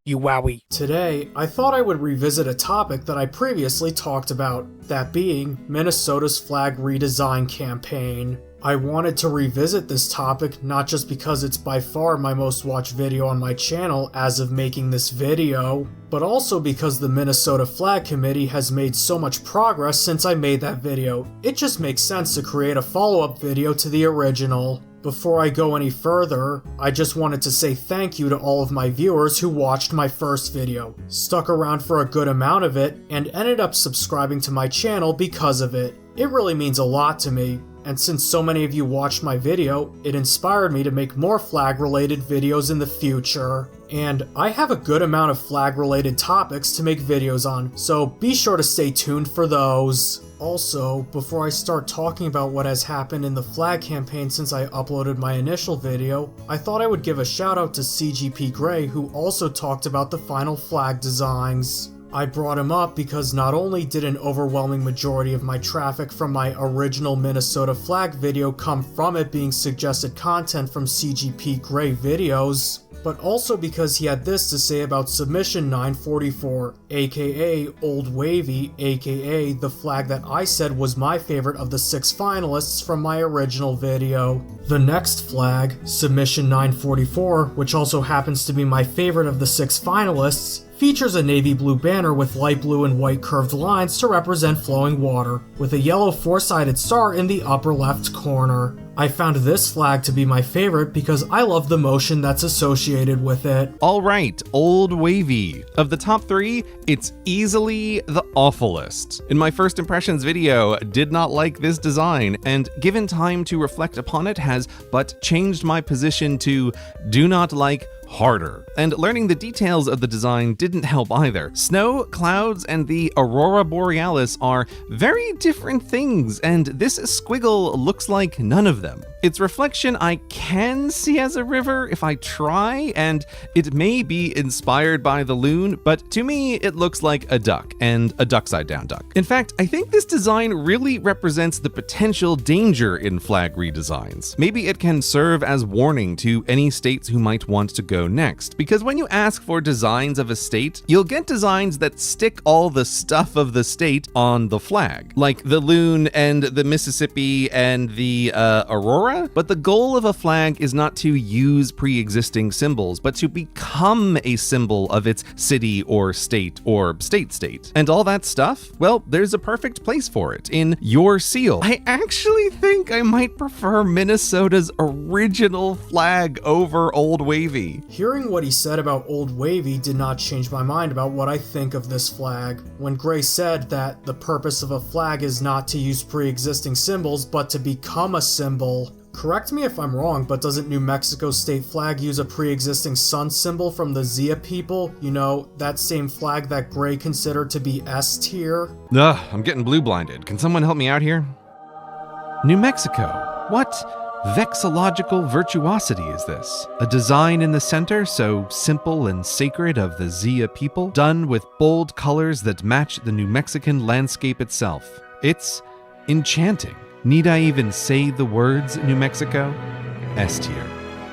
Euaoi. Today, I thought I would revisit a topic that I previously talked about, that being Minnesota's flag redesign campaign. I wanted to revisit this topic not just because it's by far my most watched video on my channel as of making this video, but also because the Minnesota Flag Committee has made so much progress since I made that video. It just makes sense to create a follow-up video to the original. Before I go any further, I just wanted to say thank you to all of my viewers who watched my first video, stuck around for a good amount of it, and ended up subscribing to my channel because of it. It really means a lot to me. And since so many of you watched my video, it inspired me to make more flag-related videos in the future. And I have a good amount of flag-related topics to make videos on, so be sure to stay tuned for those. Also, before I start talking about what has happened in the flag campaign since I uploaded my initial video, I thought I would give a shout out to CGP Gray, who also talked about the final flag designs. I brought him up because not only did an overwhelming majority of my traffic from my original Minnesota flag video come from it being suggested content from CGP Gray videos, but also because he had this to say about Submission 944, aka Old Wavy, aka the flag that I said was my favorite of the 6 finalists from my original video. The next flag, Submission 944, which also happens to be my favorite of the 6 finalists, features a navy blue banner with light blue and white curved lines to represent flowing water, with a yellow 4-sided star in the upper left corner. I found this flag to be my favorite because I love the motion that's associated with it. Alright, Old Wavy. Of the top 3, it's easily the awfulest. In my first impressions video, did not like this design, and given time to reflect upon it has but changed my position to do not like harder. And learning the details of the design didn't help either. Snow, clouds, and the Aurora Borealis are very different things, and this squiggle looks like none of them. Its reflection I can see as a river if I try, and it may be inspired by the loon, but to me it looks like a duck, and a duck-side-down duck. In fact, I think this design really represents the potential danger in flag redesigns. Maybe it can serve as warning to any states who might want to go next, because when you ask for designs of a state, you'll get designs that stick all the stuff of the state on the flag, like the loon and the Mississippi and the Aurora. But the goal of a flag is not to use pre-existing symbols, but to become a symbol of its city or state or state. And all that stuff, well, there's a perfect place for it in your seal. I actually think I might prefer Minnesota's original flag over Old Wavy. Hearing what he said about Old Wavy did not change my mind about what I think of this flag. When Gray said that the purpose of a flag is not to use pre-existing symbols, but to become a symbol. Correct me if I'm wrong, but doesn't New Mexico's state flag use a pre-existing sun symbol from the Zia people? You know, that same flag that Gray considered to be S tier? Ugh, I'm getting blue blinded. Can someone help me out here? New Mexico. What vexillological virtuosity is this? A design in the center so simple and sacred of the Zia people, done with bold colors that match the New Mexican landscape itself. It's enchanting. Need I even say the words, New Mexico? S tier.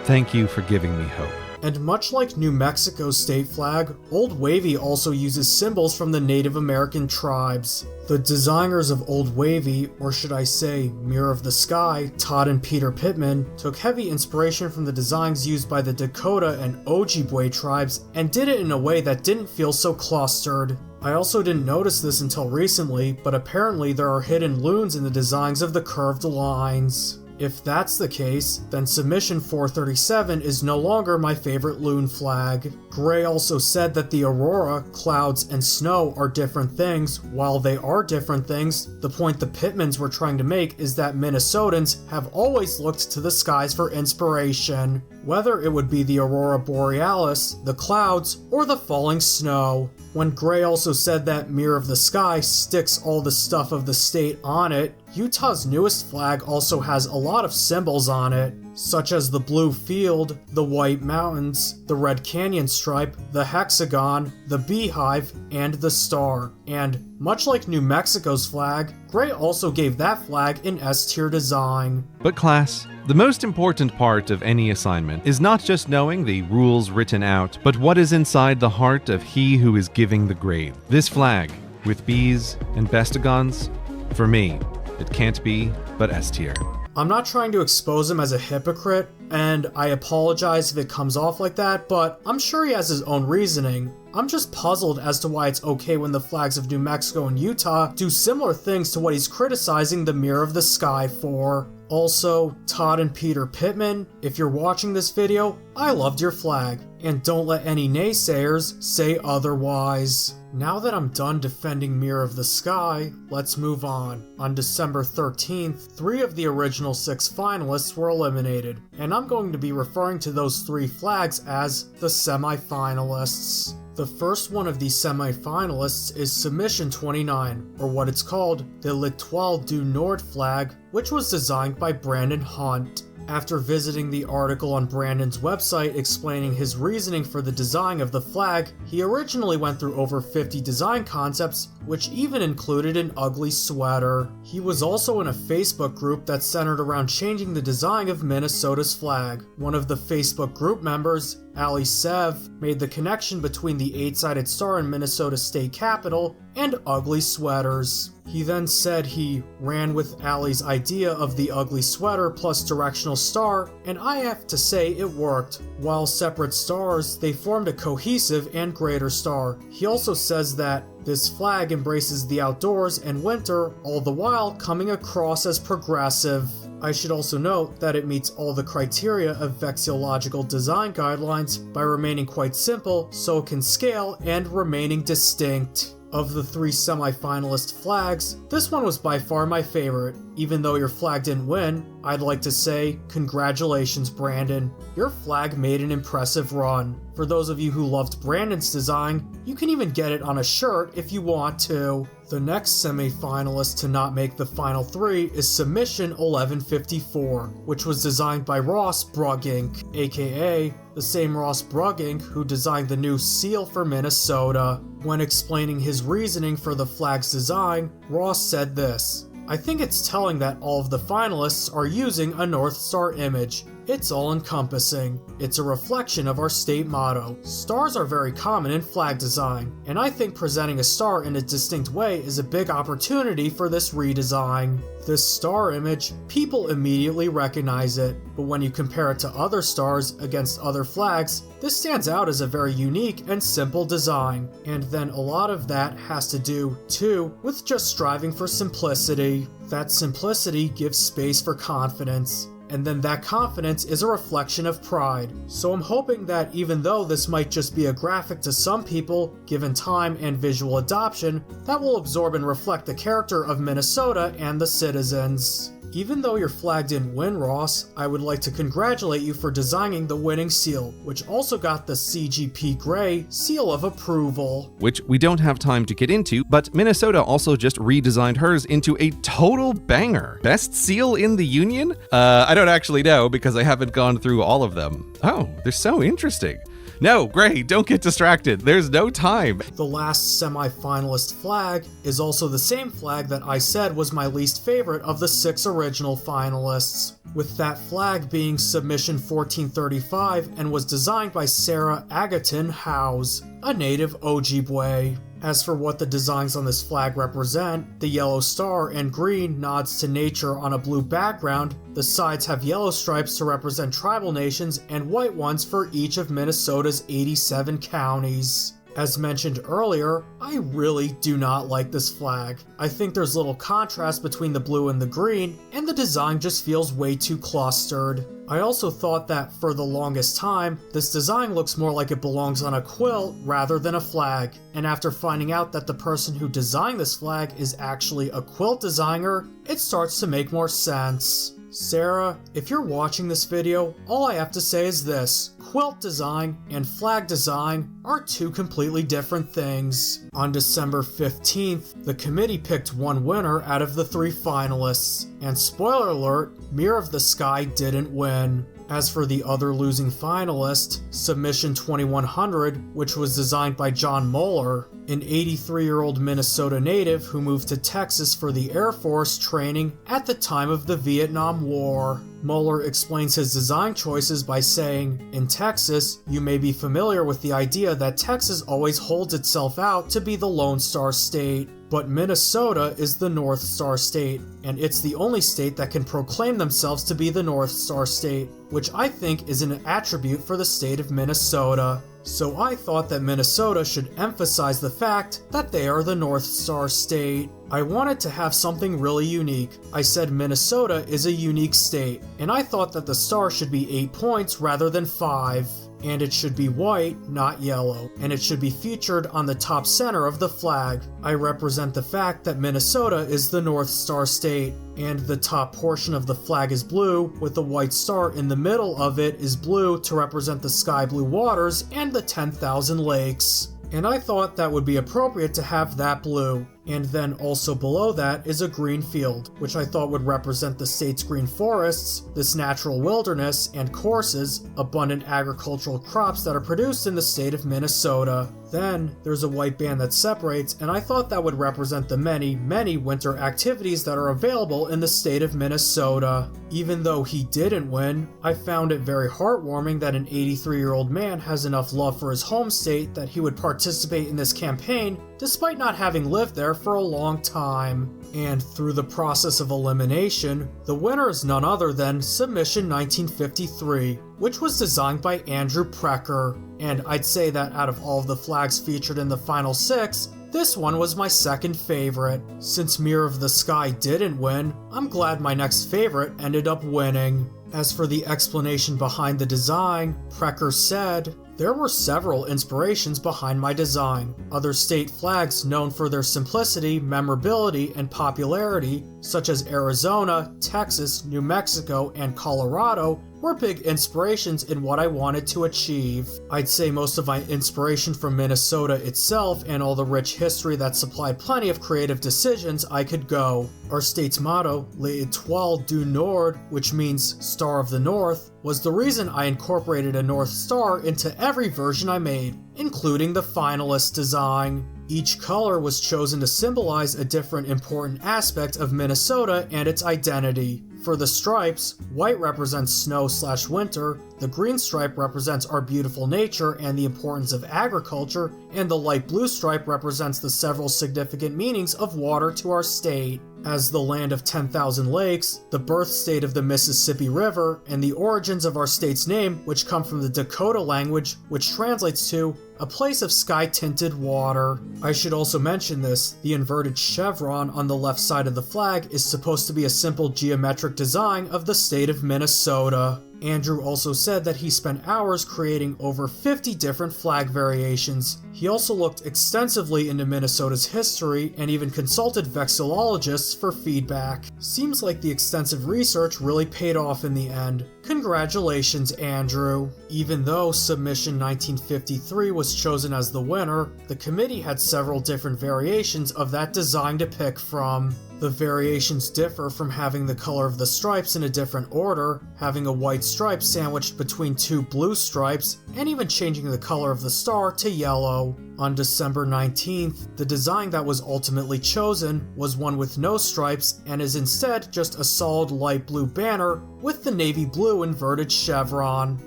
Thank you for giving me hope. And much like New Mexico's state flag, Old Wavy also uses symbols from the Native American tribes. The designers of Old Wavy, or should I say Mirror of the Sky, Todd and Peter Pittman, took heavy inspiration from the designs used by the Dakota and Ojibwe tribes and did it in a way that didn't feel so clustered. I also didn't notice this until recently, but apparently there are hidden loons in the designs of the curved lines. If that's the case, then Submission 437 is no longer my favorite loon flag. Gray also said that the aurora, clouds, and snow are different things. While they are different things, the point the Pittmans were trying to make is that Minnesotans have always looked to the skies for inspiration, whether it would be the Aurora Borealis, the clouds, or the falling snow. When Gray also said that Mirror of the Sky sticks all the stuff of the state on it, Utah's newest flag also has a lot of symbols on it, such as the blue field, the white mountains, the red canyon stripe, the hexagon, the beehive, and the star. And much like New Mexico's flag, Gray also gave that flag an S-tier design. But class, The most important part of any assignment is not just knowing the rules written out, but what is inside the heart of he who is giving the grade. This flag, with bees and bestigons, for me, it can't be but S tier. I'm not trying to expose him as a hypocrite, and I apologize if it comes off like that, but I'm sure he has his own reasoning. I'm just puzzled as to why it's okay when the flags of New Mexico and Utah do similar things to what he's criticizing the Mirror of the Sky for. Also, Todd and Peter Pittman, if you're watching this video, I loved your flag, and don't let any naysayers say otherwise. Now that I'm done defending Mirror of the Sky, let's move on. On December 13th, 3 of the original 6 finalists were eliminated, and I'm going to be referring to those 3 flags as the semifinalists. The first one of these semi-finalists is Submission 29, or what it's called, the L'Étoile du Nord flag, which was designed by Brandon Hunt. After visiting the article on Brandon's website explaining his reasoning for the design of the flag, he originally went through over 50 design concepts, which even included an ugly sweater. He was also in a Facebook group that centered around changing the design of Minnesota's flag. One of the Facebook group members, Ali Sev, made the connection between the 8-sided star in Minnesota's state capital and ugly sweaters. He then said he ran with Ali's idea of the ugly sweater plus directional star, and I have to say it worked. While separate stars, they formed a cohesive and greater star. He also says that this flag embraces the outdoors and winter, all the while coming across as progressive. I should also note that it meets all the criteria of vexillological design guidelines by remaining quite simple so it can scale and remaining distinct. Of the 3 semi-finalist flags, this one was by far my favorite. Even though your flag didn't win, I'd like to say, congratulations, Brandon. Your flag made an impressive run. For those of you who loved Brandon's design, you can even get it on a shirt if you want to. The next semi-finalist to not make the final 3 is Submission 1154, which was designed by Ross Brugink, aka the same Ross Brugink who designed the new seal for Minnesota. When explaining his reasoning for the flag's design, Ross said this: "I think it's telling that all of the finalists are using a North Star image. It's all-encompassing. It's a reflection of our state motto. Stars are very common in flag design, and I think presenting a star in a distinct way is a big opportunity for this redesign. This star image, people immediately recognize it, but when you compare it to other stars against other flags, this stands out as a very unique and simple design. And then a lot of that has to do, too, with just striving for simplicity. That simplicity gives space for confidence. And then that confidence is a reflection of pride. So I'm hoping that even though this might just be a graphic to some people, given time and visual adoption, that will absorb and reflect the character of Minnesota and the citizens." Even though your flag didn't win, Ross, I would like to congratulate you for designing the winning seal, which also got the CGP Grey seal of approval. Which we don't have time to get into, but Minnesota also just redesigned hers into a total banger. Best seal in the union? I don't actually know because I haven't gone through all of them. Oh, they're so interesting. No, Gray, don't get distracted. There's no time. The last semi-finalist flag is also the same flag that I said was my least favorite of the 6 original finalists, with that flag being Submission 1435 and was designed by Sarah Agaton Howes, a native Ojibwe. As for what the designs on this flag represent, the yellow star and green nods to nature on a blue background, the sides have yellow stripes to represent tribal nations and white ones for each of Minnesota's 87 counties. As mentioned earlier, I really do not like this flag. I think there's little contrast between the blue and the green, and the design just feels way too clustered. I also thought that for the longest time, this design looks more like it belongs on a quilt rather than a flag, and after finding out that the person who designed this flag is actually a quilt designer, it starts to make more sense. Sarah, if you're watching this video, all I have to say is this: quilt design and flag design are 2 completely different things. On December 15th, the committee picked one winner out of the 3 finalists, and spoiler alert, Mirror of the Sky didn't win. As for the other losing finalist, Submission 2100, which was designed by John Moeller, an 83-year-old Minnesota native who moved to Texas for the Air Force training at the time of the Vietnam War. Mueller explains his design choices by saying, "In Texas, you may be familiar with the idea that Texas always holds itself out to be the Lone Star State. But Minnesota is the North Star State, and it's the only state that can proclaim themselves to be the North Star State, which I think is an attribute for the state of Minnesota. So I thought that Minnesota should emphasize the fact that they are the North Star State. I wanted to have something really unique. I said Minnesota is a unique state, and I thought that the star should be 8 points rather than 5. And it should be white, not yellow, and it should be featured on the top center of the flag. I represent the fact that Minnesota is the North Star State, and the top portion of the flag is blue, with the white star in the middle of it is blue to represent the sky blue waters and the 10,000 lakes. And I thought that would be appropriate to have that blue. And then also below that is a green field, which I thought would represent the state's green forests, this natural wilderness, and courses, abundant agricultural crops that are produced in the state of Minnesota. Then there's a white band that separates, and I thought that would represent the many, many winter activities that are available in the state of Minnesota. Even though he didn't win, I found it very heartwarming that an 83-year-old man has enough love for his home state that he would participate in this campaign despite not having lived there for a long time. And through the process of elimination, the winner is none other than Submission 1953, which was designed by Andrew Precker. And I'd say that out of all of the flags featured in the final 6, this one was my second favorite. Since Mirror of the Sky didn't win, I'm glad my next favorite ended up winning. As for the explanation behind the design, Precker said, "There were several inspirations behind my design. Other state flags known for their simplicity, memorability, and popularity, such as Arizona, Texas, New Mexico, and Colorado, were big inspirations in what I wanted to achieve. I'd say most of my inspiration from Minnesota itself and all the rich history that supplied plenty of creative decisions I could go. Our state's motto, L'Étoile du Nord, which means Star of the North, was the reason I incorporated a North Star into every version I made, including the finalist design. Each color was chosen to symbolize a different important aspect of Minnesota and its identity. For the stripes, white represents snow/winter, the green stripe represents our beautiful nature and the importance of agriculture, and the light blue stripe represents the several significant meanings of water to our state. As the land of 10,000 lakes, the birth state of the Mississippi River, and the origins of our state's name, which come from the Dakota language, which translates to a place of sky-tinted water. I should also mention this, the inverted chevron on the left side of the flag is supposed to be a simple geometric design of the state of Minnesota. Andrew also said that he spent hours creating over 50 different flag variations. He also looked extensively into Minnesota's history and even consulted vexillologists for feedback. Seems like the extensive research really paid off in the end. Congratulations, Andrew. Even though Submission 1953 was chosen as the winner, the committee had several different variations of that design to pick from. The variations differ from having the color of the stripes in a different order, having a white stripe sandwiched between two blue stripes, and even changing the color of the star to yellow. On December 19th, the design that was ultimately chosen was one with no stripes and is instead just a solid light blue banner with the navy blue inverted chevron.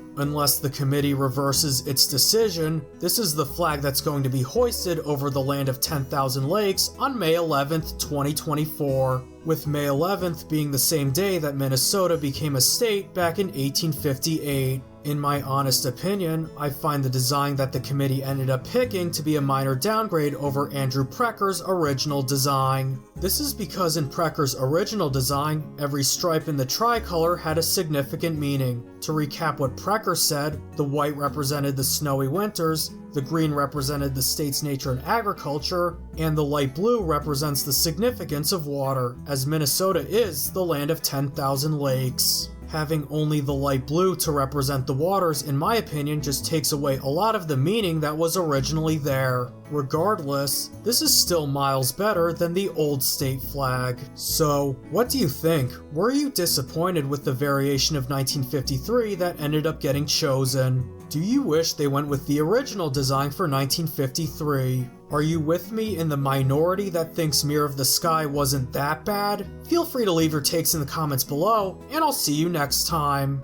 Unless the committee reverses its decision, this is the flag that's going to be hoisted over the land of 10,000 lakes on May 11th, 2024, with May 11th being the same day that Minnesota became a state back in 1858. In my honest opinion, I find the design that the committee ended up picking to be a minor downgrade over Andrew Precker's original design. This is because in Precker's original design, every stripe in the tricolor had a significant meaning. To recap what Precker said, the white represented the snowy winters, the green represented the state's nature and agriculture, and the light blue represents the significance of water, as Minnesota is the land of 10,000 lakes. Having only the light blue to represent the waters, in my opinion, just takes away a lot of the meaning that was originally there. Regardless, this is still miles better than the old state flag. So, what do you think? Were you disappointed with the variation of 1953 that ended up getting chosen? Do you wish they went with the original design for 1953? Are you with me in the minority that thinks Mirror of the Sky wasn't that bad? Feel free to leave your takes in the comments below, and I'll see you next time.